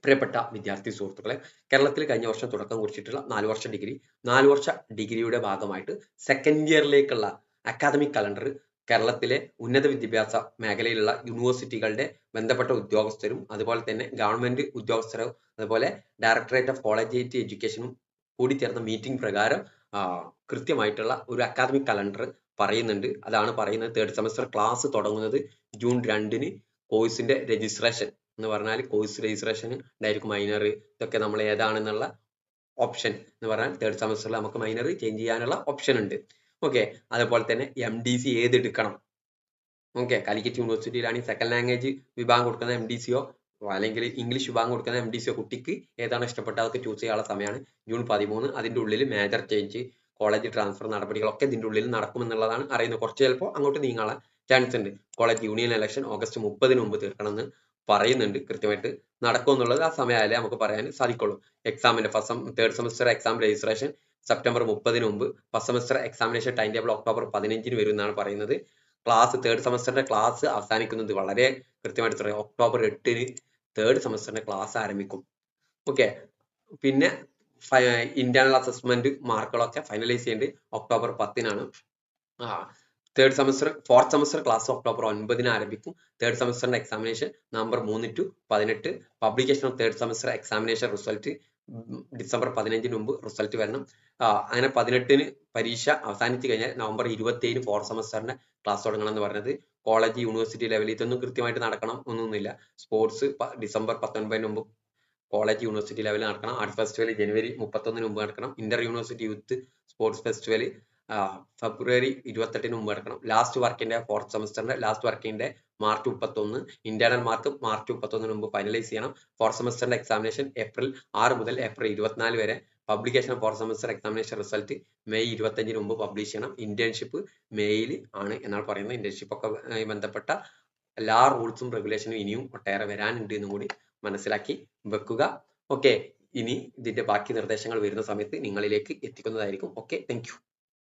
പ്രിയപ്പെട്ട വിദ്യാർത്ഥി സുഹൃത്തുക്കളെ, കേരളത്തിൽ കഴിഞ്ഞ വർഷം തുടക്കം കുറിച്ചിട്ടുള്ള 4 വർഷ ഡിഗ്രി 4 വർഷ ഡിഗ്രിയുടെ ഭാഗമായിട്ട് സെക്കൻഡ് ഇയറിലേക്കുള്ള അക്കാദമിക് കലണ്ടർ കേരളത്തിലെ ഉന്നത വിദ്യാഭ്യാസ മേഖലയിലുള്ള യൂണിവേഴ്സിറ്റികളുടെ ബന്ധപ്പെട്ട ഉദ്യോഗസ്ഥരും അതുപോലെ തന്നെ ഗവൺമെന്റ് ഉദ്യോഗസ്ഥരും അതുപോലെ ഡയറക്ടറേറ്റ് ഓഫ് കോളേജിയേറ്റ് എഡ്യൂക്കേഷനും കൂടി ചേർന്ന മീറ്റിംഗ് പ്രകാരം കൃത്യമായിട്ടുള്ള ഒരു അക്കാദമിക് കലണ്ടർ പറയുന്നുണ്ട്. അതാണ് പറയുന്നത്. തേർഡ് സെമസ്റ്റർ ക്ലാസ് തുടങ്ങുന്നത് ജൂൺ 2-ന്. കോഴ്സിന്റെ രജിസ്ട്രേഷൻ എന്ന് പറഞ്ഞാൽ കോഴ്സ് രജിസ്ട്രേഷൻ ഉണ്ടായിരിക്കും. മൈനർ ഇതൊക്കെ നമ്മൾ ഏതാണെന്നുള്ള ഓപ്ഷൻ എന്ന് പറഞ്ഞാൽ തേർഡ് സെമസ്റ്ററിൽ നമുക്ക് മൈനർ ചേഞ്ച് ചെയ്യാനുള്ള ഓപ്ഷൻ ഉണ്ട്. ഓക്കെ, അതുപോലെ തന്നെ MDC ഏതെടുക്കണം. ഓക്കെ, കാലിക്കറ്റ് യൂണിവേഴ്സിറ്റിയിലാണെങ്കിൽ സെക്കൻഡ് ലാംഗ്വേജ് വിഭാഗം കൊടുക്കുന്ന MDCയോ അല്ലെങ്കിൽ ഇംഗ്ലീഷ് വിഭാഗം കൊടുക്കുന്ന MDCയോ കുട്ടിക്ക് ഏതാണ് ഇഷ്ടപ്പെട്ട അതൊക്കെ ചൂസ് ചെയ്യാനുള്ള സമയമാണ് ജൂൺ 13. അതിന്റെ ഉള്ളിൽ മേജർ ചേഞ്ച്, കോളേജ് ട്രാൻസ്ഫർ നടപടികളൊക്കെ ഇതിന്റെ ഉള്ളിൽ നടക്കുമെന്നുള്ളതാണ് അറിയുന്നത്. കുറച്ച് ചിലപ്പോൾ അങ്ങോട്ട് നീങ്ങാനുള്ള ചാൻസ് ഉണ്ട്. കോളേജ് യൂണിയൻ ഇലക്ഷൻ ഓഗസ്റ്റ് 30-ന് മുമ്പ് തീർക്കണമെന്ന് പറയുന്നുണ്ട്. കൃത്യമായിട്ട് നടക്കുമെന്നുള്ളത് ആ സമയമായാലേ നമുക്ക് പറയാൻ സാധിക്കുള്ളൂ. എക്സാമിന്റെ third semester exam registration September 30-ന് മുമ്പ്, first semester examination time table October 15-ന് വരും എന്നാണ് പറയുന്നത്. ക്ലാസ് തേർഡ് സെമസ്റ്ററിന്റെ ക്ലാസ് അവസാനിക്കുന്നത് വളരെ കൃത്യമായിട്ട് പറയാം, ഒക്ടോബർ 8-ന് തേർഡ് സെമസ്റ്ററിന്റെ ക്ലാസ് ആരംഭിക്കും. ഓക്കെ, പിന്നെ ഇന്റേണൽ അസസ്മെന്റ് മാർക്കുകളൊക്കെ ഫൈനലൈസ് ചെയ്യേണ്ടത് ഒക്ടോബർ 10-നാണ്. Third semester fourth semester class October 9-ന് ആരംഭിക്കും. തേർഡ് സെമസ്റ്ററിന്റെ examination November 3 to 18. Publication of third semester examination result December 15-ന് മുമ്പ് റിസൾട്ട് വരണം. അങ്ങനെ 18-ന് പരീക്ഷ അവസാനിച്ചു കഴിഞ്ഞാൽ നവംബർ 27-ന് ഫോർത്ത് സെമസ്റ്ററിന്റെ ക്ലാസ് തുടങ്ങണം എന്ന് പറഞ്ഞത്. കോളേജ് യൂണിവേഴ്സിറ്റി ലെവലിൽ ഇതൊന്നും കൃത്യമായിട്ട് നടക്കണം ഒന്നുമില്ല. സ്പോർട്സ് ഡിസംബർ 19-ന് മുമ്പ് കോളേജ് യൂണിവേഴ്സിറ്റി ലെവലിൽ നടക്കണം. ആർട്സ് ഫെസ്റ്റിവൽ ജനുവരി 31-ന് മുമ്പ് നടക്കണം. Inter university youth sports festival ഫെബ്രുവരി 28-ന് മുമ്പ് നടക്കണം. ലാസ്റ്റ് വർക്കിന്റെ ഫോർത്ത് സെമസ്റ്ററിന്റെ ലാസ്റ്റ് വർക്കിന്റെ മാർച്ച് 31. ഇന്റേണൽ മാർക്ക് മാർച്ച് 31-ന് മുമ്പ് ഫൈനലൈസ് ചെയ്യണം. ഫോർത്ത് സെമസ്റ്ററിന്റെ എക്സാമിനേഷൻ ഏപ്രിൽ 6 മുതൽ ഏപ്രിൽ 24 വരെ. Publication fourth semester examination result May 25-ന് മുമ്പ് പബ്ലിഷ് ചെയ്യണം. ഇന്റേൺഷിപ്പ് മെയ്യിൽ ആണ് എന്നാണ് പറയുന്നത്. ഇന്റേൺഷിപ്പ് ഒക്കെ ബന്ധപ്പെട്ട എല്ലാ റൂൾസും റെഗുലേഷനും ഇനിയും ഒട്ടേറെ വരാനുണ്ട് എന്നും കൂടി മനസ്സിലാക്കി വെക്കുക. ഓക്കെ, ഇനി ഇതിന്റെ ബാക്കി നിർദ്ദേശങ്ങൾ വരുന്ന സമയത്ത് നിങ്ങളിലേക്ക് എത്തിക്കുന്നതായിരിക്കും. Okay, thank you.